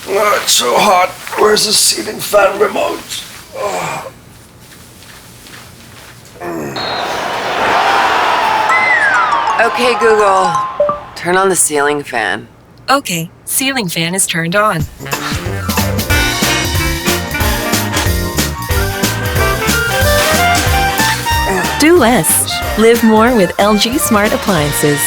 Oh, it's so hot. Where's the ceiling fan remote? Oh. Okay, Google. Turn on the ceiling fan. Okay, ceiling fan is turned on. Do less. Live more with LG Smart Appliances.